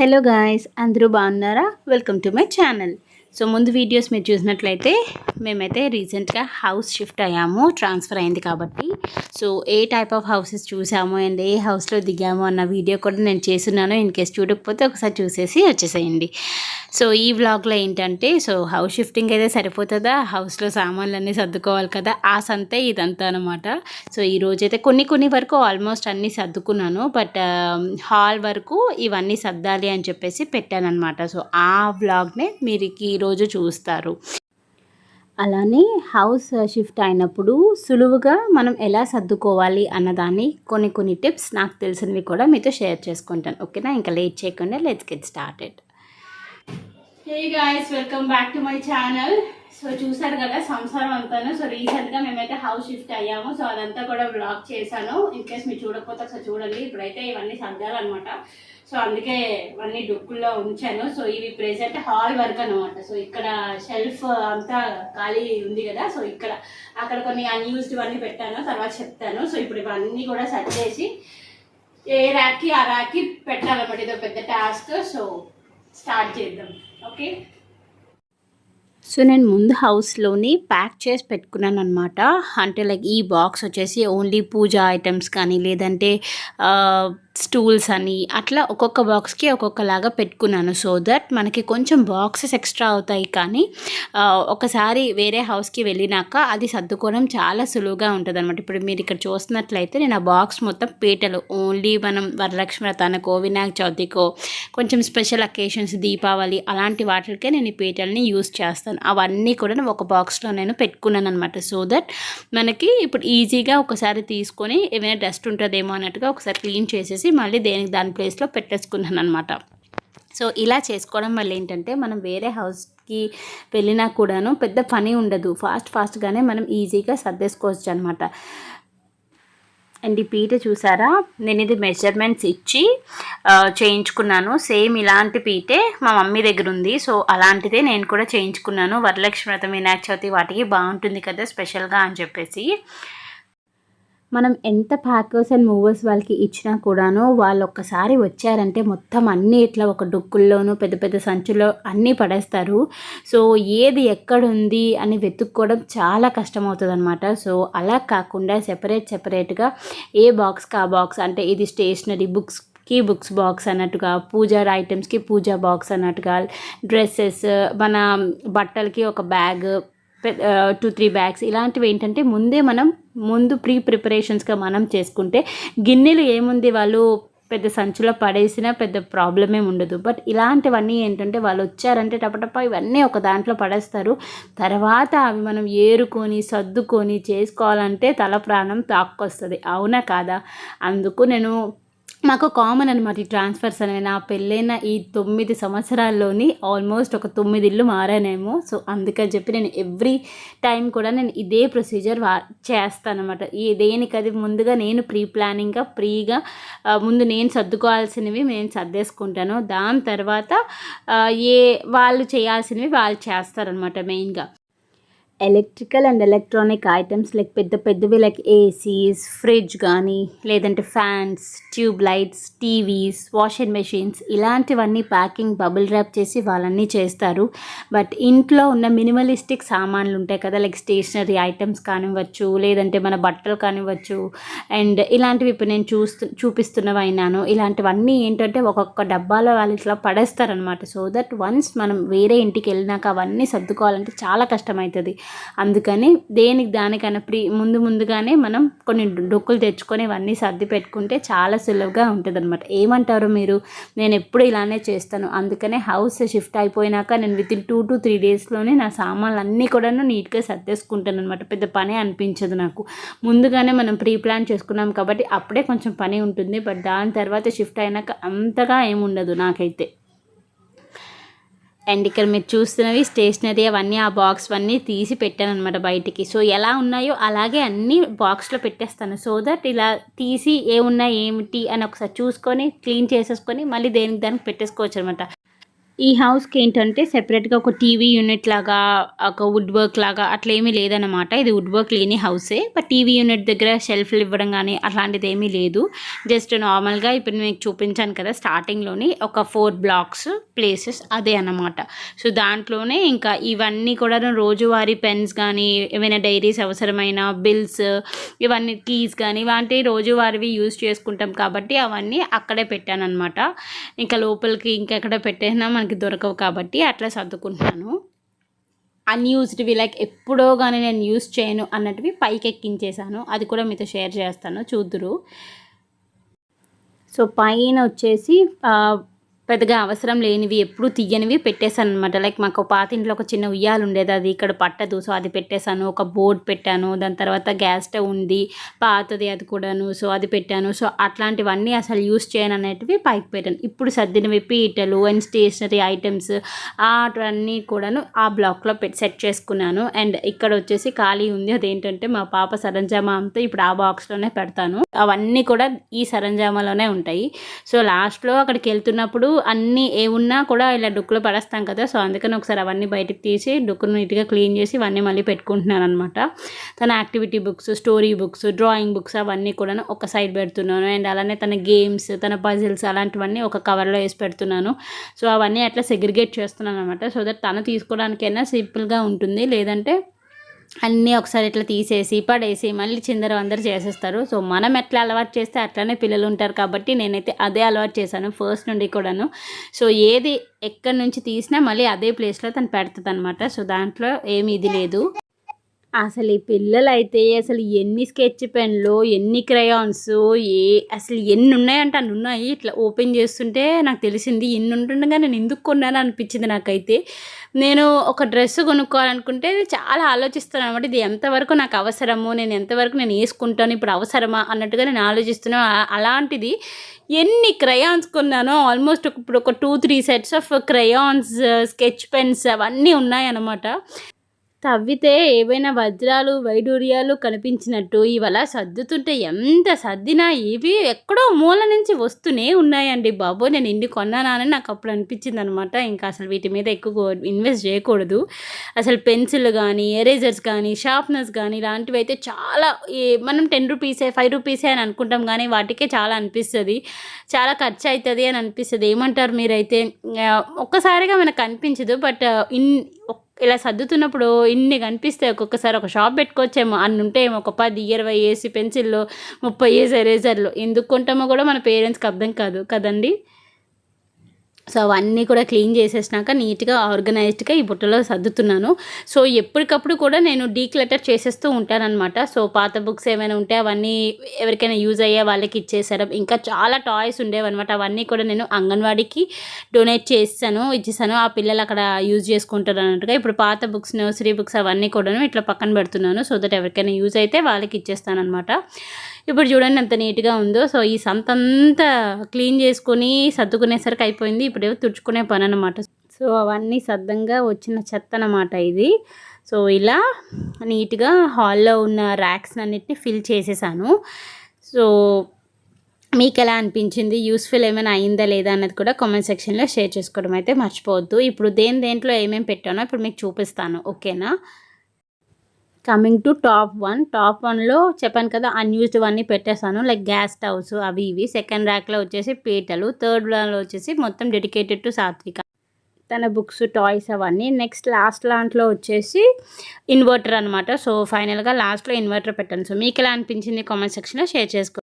Hello guys, అందరూ బాగున్నారా? Welcome to my channel. So ముందు వీడియోస్ మీరు చూసినట్లయితే మేమైతే రీసెంట్గా హౌస్ షిఫ్ట్ అయ్యాము, ట్రాన్స్ఫర్ అయింది కాబట్టి. So A type of houses చూసాము అండ్ ఏ హౌస్లో దిగాము అన్న వీడియో కూడా నేను చేస్తున్నాను. ఇన్ కేస్ చూడకపోతే ఒకసారి చూసేసి వచ్చేసేయండి. సో ఈ వ్లాగ్లో ఏంటంటే, సో హౌస్ షిఫ్టింగ్ అయితే సరిపోతుందా, హౌస్లో సామాన్లన్నీ సర్దుకోవాలి కదా, ఆ సంతే ఇదంతా అనమాట. సో ఈరోజైతే కొన్ని వరకు ఆల్మోస్ట్ అన్నీ సర్దుకున్నాను, బట్ హాల్ వరకు ఇవన్నీ సర్దాలి అని చెప్పేసి పెట్టానమాట. సో ఆ వ్లాగ్నే మీరు ఈరోజు చూస్తారు. అలానే హౌస్ షిఫ్ట్ అయినప్పుడు సులువుగా మనం ఎలా సర్దుకోవాలి అన్నదాన్ని కొన్ని టిప్స్ నాకు తెలిసినవి కూడా మీతో షేర్ చేసుకుంటాను. ఓకేనా, ఇంకా లేట్ చేయకుండా let's get started. Hey guys, welcome back to my channel. So చూసారు కదా సంసారం అంతాను. సో రీసెంట్గా మేమైతే హౌస్ షిఫ్ట్ అయ్యాము. సో అదంతా కూడా బ్లాగ్ చేశాను. ఇన్ కేస్ మీరు చూడకపోతే ఒకసారి చూడండి. ఇప్పుడైతే ఇవన్నీ సర్దాలన్నమాట. సో అందుకే ఇవన్నీ డొక్కుల్లో ఉంచాను. సో ఇవి ప్రెజెంట్ హాల్ వర్క్ అనమాట. సో ఇక్కడ షెల్ఫ్ అంతా ఖాళీ ఉంది కదా, సో ఇక్కడ అక్కడ కొన్ని అన్యూజ్డ్ ఇవన్నీ పెట్టాను, తర్వాత చెప్తాను. సో ఇప్పుడు ఇవన్నీ కూడా సెట్ చేసి ఏ ర్యాక్కి ఆ ర్యాక్కి పెట్టాలన్నమాట. ఇది ఒక పెద్ద టాస్క్. సో స్టార్ట్ చేద్దాం. ఓకే, సో నేను ముందు హౌస్లోని ప్యాక్ చేసి పెట్టుకున్నాను అనమాట. అంటే లైక్ ఈ బాక్స్ వచ్చేసి ఓన్లీ పూజా ఐటమ్స్ కానీ, లేదంటే స్టూల్స్ అని అట్లా ఒక్కొక్క బాక్స్కి ఒక్కొక్కలాగా పెట్టుకున్నాను. సో దట్ మనకి కొంచెం బాక్సెస్ ఎక్స్ట్రా అవుతాయి, కానీ ఒకసారి వేరే హౌస్కి వెళ్ళినాక అది సర్దుకోవడం చాలా సులువుగా ఉంటుంది అనమాట. ఇప్పుడు మీరు ఇక్కడ చూస్తున్నట్లయితే నేను ఆ బాక్స్ మొత్తం పీటలు, ఓన్లీ మనం వరలక్ష్మి వ్రతానికో, వినాయక చవితికో, కొంచెం స్పెషల్ అకేషన్స్, దీపావళి అలాంటి వాటికే నేను ఈ పీటల్ని యూస్ చేస్తాను. అవన్నీ కూడా ఒక బాక్స్లో నేను పెట్టుకున్నాను అనమాట. సో దట్ మనకి ఇప్పుడు ఈజీగా ఒకసారి తీసుకొని ఏమైనా డస్ట్ ఉంటుందేమో అన్నట్టుగా ఒకసారి క్లీన్ చేసేసి మళ్ళీ దాని ప్లేస్లో పెట్టేసుకున్నాను అనమాట. సో ఇలా చేసుకోవడం వల్ల ఏంటంటే, మనం వేరే హౌస్కి వెళ్ళినా కూడాను పెద్ద పని ఉండదు, ఫాస్ట్గానే మనం ఈజీగా సర్దేసుకోవచ్చు అనమాట. అండ్ ఈ పీట చూసారా, నేను ఇది మెజర్మెంట్స్ ఇచ్చి చేయించుకున్నాను. సేమ్ ఇలాంటి పీటే మా మమ్మీ దగ్గర ఉంది. సో అలాంటిదే నేను కూడా చేయించుకున్నాను. వరలక్ష్మి వ్రతం, వినాయక చవితి వాటికి బాగుంటుంది కదా స్పెషల్గా అని చెప్పేసి. మనం ఎంత ప్యాకర్స్ అండ్ మూవర్స్ వాళ్ళకి ఇచ్చినా కూడాను వాళ్ళు ఒక్కసారి వచ్చారంటే మొత్తం అన్నీ ఇట్లా ఒక డొక్కుల్లోనూ పెద్ద పెద్ద సంచుల్లో అన్నీ పడేస్తారు. సో ఏది ఎక్కడుంది అని వెతుక్కోవడం చాలా కష్టమవుతుంది అనమాట. సో అలా కాకుండా సెపరేట్గా ఏ బాక్స్కి ఆ బాక్స్, అంటే ఇది స్టేషనరీ బుక్స్ బాక్స్ అన్నట్టుగా, పూజా ఐటమ్స్కి పూజా బాక్స్ అన్నట్టుగా, డ్రెస్సెస్, మన బట్టలకి ఒక బ్యాగ్, 2-3 బ్యాగ్స్, ఇలాంటివి ఏంటంటే ముందు ప్రిపరేషన్స్గా మనం చేసుకుంటే గిన్నెలు ఏముంది వాళ్ళు పెద్ద సంచులో పడేసినా పెద్ద ప్రాబ్లమే ఉండదు. బట్ ఇలాంటివన్నీ ఏంటంటే వాళ్ళు వచ్చారంటే టపటప ఇవన్నీ ఒక దాంట్లో పడేస్తారు. తర్వాత అవి మనం ఏరుకొని సర్దుకొని చేసుకోవాలంటే తల ప్రాణం తాక్కొస్తుంది. అవునా కాదా? అందుకు మాకు కామన్ అనమాట ఈ ట్రాన్స్ఫర్స్ అనేవి. నా పెళ్ళైన ఈ 9 సంవత్సరాల్లోని ఆల్మోస్ట్ ఒక 9 ఇల్లు మారానేమో. సో అందుకని చెప్పి నేను ఎవ్రీ టైం కూడా నేను ఇదే ప్రొసీజర్ చేస్తాను అనమాట. దేనికది ముందుగా నేను ప్రీగా ముందు నేను సర్దుకోవాల్సినవి నేను సర్దేసుకుంటాను. దాని తర్వాత వాళ్ళు చేయాల్సినవి వాళ్ళు చేస్తారనమాట. మెయిన్గా electrical and electronic items like పెద్దవి లైక్ ఏసీస్, ఫ్రిడ్జ్ కానీ, లేదంటే fans, tube lights, TVs, washing machines, ఇలాంటివన్నీ ప్యాకింగ్ బబుల్ ర్యాప్ చేసి వాళ్ళన్నీ చేస్తారు. బట్ ఇంట్లో ఉన్న మినిమలిస్టిక్ సామాన్లు ఉంటాయి కదా, లైక్ స్టేషనరీ ఐటమ్స్ కానివ్వచ్చు, లేదంటే మన బట్టలు కానివ్వచ్చు, అండ్ ఇలాంటివి ఇప్పుడు నేను చూపిస్తున్నవైనాను, ఇలాంటివన్నీ ఏంటంటే ఒక్కొక్క డబ్బాలో వాళ్ళు ఇట్లా పడేస్తారనమాట. సో దట్ వన్స్ మనం వేరే ఇంటికి వెళ్ళినాక అవన్నీ సర్దుకోవాలంటే చాలా కష్టమవుతుంది. అందుకని దానికన్నా ముందుగానే మనం కొన్ని డొక్కులు తెచ్చుకొని ఇవన్నీ సర్ది పెట్టుకుంటే చాలా సులువుగా ఉంటుంది అనమాట. ఏమంటారు మీరు? నేను ఎప్పుడు ఇలానే చేస్తాను. అందుకనే హౌస్ షిఫ్ట్ అయిపోయినాక నేను వితిన్ 2 to 3 డేస్లోనే నా సామాన్లు అన్నీ కూడా నీట్గా సర్దేసుకుంటాను అనమాట. పెద్ద పని అనిపించదు నాకు. ముందుగానే మనం ప్లాన్ చేసుకున్నాం కాబట్టి అప్పుడే కొంచెం పని ఉంటుంది. బట్ దాని తర్వాత షిఫ్ట్ అయినాక అంతగా ఏముండదు నాకైతే. అండ్ ఇక్కడ మీరు చూస్తున్నవి స్టేషనరీ అవన్నీ, ఆ బాక్స్ అన్నీ తీసి పెట్టాను అనమాట బయటికి. సో ఎలా ఉన్నాయో అలాగే అన్నీ బాక్స్లో పెట్టేస్తాను. సో దట్ ఇలా తీసి ఏమున్నాయి ఏమిటి అని ఒకసారి చూసుకొని క్లీన్ చేసేసుకొని మళ్ళీ దానికి పెట్టేసుకోవచ్చు అనమాట. ఈ హౌస్కి ఏంటంటే సెపరేట్గా ఒక టీవీ యూనిట్ లాగా, ఒక వుడ్ వర్క్ లాగా అట్లా ఏమీ లేదన్నమాట. ఇది వుడ్ వర్క్ లేని హౌసే. బట్ టీవీ యూనిట్ దగ్గర షెల్ఫ్లు ఇవ్వడం కానీ అట్లాంటిది ఏమీ లేదు. జస్ట్ నార్మల్గా ఇప్పుడు మీకు చూపించాను కదా స్టార్టింగ్లోని ఒక 4 బ్లాక్స్ ప్లేసెస్ అదే అన్నమాట. సో దాంట్లోనే ఇంకా ఇవన్నీ కూడా రోజువారీ పెన్స్ కానీ, ఏమైనా డైరీస్ అవసరమైన బిల్స్, ఇవన్నీ కీస్ కానీ ఇలాంటి రోజువారీవి యూజ్ చేసుకుంటాం కాబట్టి అవన్నీ అక్కడే పెట్టాను అనమాట. ఇంకా లోపలికి ఇంకెక్కడ పెట్టేసినా మనకి దొరకవు కాబట్టి అట్లా సర్దుకుంటున్నాను. అన్యూజ్డ్వి లైక్ ఎప్పుడో కానీ నేను యూజ్ చేయను అన్నట్టువి పైకి ఎక్కించేసాను. అది కూడా మీతో షేర్ చేస్తాను, చూద్దురు. సో పైన వచ్చేసి పెద్దగా అవసరం లేనివి ఎప్పుడు తీయనివి పెట్టేశాను అనమాట. లైక్ మాకు పాతింట్లో ఒక చిన్న ఉయ్యాలు ఉండేది, అది ఇక్కడ పట్టదు. సో అది పెట్టేశాను. ఒక బోర్డ్ పెట్టాను, దాని తర్వాత గ్యాస్ స్టవ్ ఉంది పాతది, అది కూడాను. సో అది పెట్టాను. సో అట్లాంటివన్నీ అసలు యూస్ చేయను అనేటివి పైకి పెట్టాను. ఇప్పుడు సర్దినవి పీటలు అండ్ స్టేషనరీ ఐటమ్స్ అన్నీ కూడాను ఆ బ్లాక్లో సెట్ చేసుకున్నాను. అండ్ ఇక్కడ వచ్చేసి ఖాళీ ఉంది, అదేంటంటే మా పాప సరంజామా అంతా ఇప్పుడు ఆ బాక్స్లోనే పెడతాను. అవన్నీ కూడా ఈ సరంజామాలోనే ఉంటాయి. సో లాస్ట్లో అక్కడికి వెళ్తున్నప్పుడు అన్నీ ఏమున్నా కూడా ఇలా డొక్కులో పడేస్తాం కదా. సో అందుకని ఒకసారి అవన్నీ బయటకు తీసి డొక్కును నీట్గా క్లీన్ చేసి ఇవన్నీ మళ్ళీ పెట్టుకుంటున్నాను అనమాట. తన activity books, story books, drawing books అవన్నీ కూడా ఒక సైడ్ పెడుతున్నాను. అండ్ అలానే తన గేమ్స్, తన పజిల్స్ అలాంటివన్నీ ఒక కవర్లో వేసి పెడుతున్నాను. సో అవన్నీ అట్లా సెగ్రిగేట్ చేస్తున్నాను అనమాట. సో దట్ తను తీసుకోవడానికైనా సింపుల్గా ఉంటుంది. లేదంటే అన్నీ ఒకసారి ఇట్లా తీసేసి పడేసి మళ్ళీ చిందర అందరు చేసేస్తారు. సో మనం ఎట్లా అలవాటు చేస్తే అట్లానే పిల్లలు ఉంటారు కాబట్టి నేనైతే అదే అలవాటు చేశాను ఫస్ట్ నుండి కూడాను. సో ఏది ఎక్కడి నుంచి తీసినా మళ్ళీ అదే ప్లేస్లో తను పెడుతుంది అనమాట. సో దాంట్లో ఏమి ఇది లేదు. అసలు ఈ పిల్లలు అయితే అసలు ఎన్ని స్కెచ్ పెన్లు, ఎన్ని క్రయాన్స్, అసలు ఎన్ని ఉన్నాయంటే అన్ని ఉన్నాయి. ఇట్లా ఓపెన్ చేస్తుంటే నాకు తెలిసింది ఎన్ని ఉంటుండగా నేను ఎందుకు కొన్నాను అనిపించింది నాకైతే. నేను ఒక డ్రెస్ కొనుక్కోవాలనుకుంటే చాలా ఆలోచిస్తాను అనమాట. ఇది ఎంతవరకు నాకు అవసరము, నేను ఎంతవరకు నేను వేసుకుంటాను, ఇప్పుడు అవసరమా అన్నట్టుగా నేను ఆలోచిస్తున్నాను. అలాంటిది ఎన్ని క్రయాన్స్ కొన్నానో ఆల్మోస్ట్ ఇప్పుడు ఒక 2-3 sets of crayons, sketch pens అవన్నీ ఉన్నాయన్నమాట. తవ్వితే ఏవైనా వజ్రాలు, వైడూర్యాలు కనిపించినట్టు ఇవలా సర్దుతుంటే ఎంత సర్దినా ఇవి ఎక్కడో మూల నుంచి వస్తూనే ఉన్నాయండి బాబు. నేను ఇన్ని కొన్నానని నాకు అప్పుడు అనిపించింది అనమాట. ఇంకా అసలు వీటి మీద ఎక్కువ ఇన్వెస్ట్ చేయకూడదు. అసలు పెన్సిల్ కానీ, ఎరేజర్స్ కానీ, షార్ప్నర్స్ కానీ ఇలాంటివి అయితే చాలా మనం 10 రూపీసే 5 రూపీసే అని అనుకుంటాం కానీ వాటికే చాలా అనిపిస్తుంది, చాలా ఖర్చు అవుతుంది అని అనిపిస్తుంది. ఏమంటారు మీరైతే? ఒక్కసారిగా మనకు అనిపించదు, బట్ ఇలా సర్దుతున్నప్పుడు ఇన్ని కనిపిస్తాయి. ఒక్కొక్కసారి ఒక షాప్ పెట్టుకోవచ్చేమో అన్ని ఉంటాయేమో, ఒక 10-20 వేసి పెన్సిల్లో, 30 వేసి ఎరేజర్లు. ఎందుకు కొంటామో కూడా మన పేరెంట్స్కి అర్థం కాదు కదండి. సో అవన్నీ కూడా క్లీన్ చేసేసినాక నీట్గా ఆర్గనైజ్డ్గా ఈ బుట్టలో సర్దుతున్నాను. సో ఎప్పటికప్పుడు కూడా నేను డీక్లటర్ చేసేస్తూ ఉంటానన్నమాట. సో పాత బుక్స్ ఏమైనా ఉంటే అవన్నీ ఎవరికైనా యూజ్ అయ్యే వాళ్ళకి ఇచ్చేసాను. ఇంకా చాలా టాయ్స్ ఉండేవన్నమాట. అవన్నీ కూడా నేను అంగన్వాడీకి డొనేట్ ఇచ్చేసాను. ఆ పిల్లలు అక్కడ యూజ్ చేసుకుంటారు అన్నట్టుగా. ఇప్పుడు పాత బుక్స్, నర్సరీ బుక్స్ అవన్నీ కూడా ఇట్లా పక్కన పెడుతున్నాను. సో దట్ ఎవరికైనా యూజ్ అయితే వాళ్ళకి ఇచ్చేస్తాను అనమాట. ఇప్పుడు చూడండి ఎంత నీట్గా ఉందో. సో ఈ సంతంతా క్లీన్ చేసుకొని సర్దుకునేసరికి అయిపోయింది. ఇప్పుడేమో తుడుచుకునే పని అనమాట. సో అవన్నీ సద్దంగా వచ్చిన చెత్త అనమాట ఇది. సో ఇలా నీట్గా హాల్లో ఉన్న ర్యాక్స్ అన్నిటిని ఫిల్ చేసేసాను. సో మీకు ఎలా అనిపించింది, యూస్ఫుల్ ఏమైనా అయిందా లేదా అన్నది కూడా కామెంట్ సెక్షన్లో షేర్ చేసుకోవడం అయితే మర్చిపోవద్దు. ఇప్పుడు దేంట్లో ఏమేమి పెట్టానో ఇప్పుడు మీకు చూపిస్తాను, ఓకేనా? కమింగ్ టు టాప్ 1లో చెప్పాను కదా అన్యూజ్డ్ అన్నీ పెట్టేశాను, లైక్ గ్యాస్ స్టవ్స్ అవి ఇవి. సెకండ్ ర్యాక్లో వచ్చేసి పీటలు, థర్డ్ ర్యాక్లో వచ్చేసి మొత్తం డెడికేటెడ్ టు సాత్విక, తన బుక్స్, టాయ్స్ అవన్నీ. నెక్స్ట్ లాస్ట్ దాంట్లో వచ్చేసి ఇన్వర్టర్ అనమాట. సో ఫైనల్గా లాస్ట్లో ఇన్వర్టర్ పెట్టాను. సో మీకు ఎలా అనిపించింది కామెంట్ సెక్షన్లో షేర్ చేసుకోండి.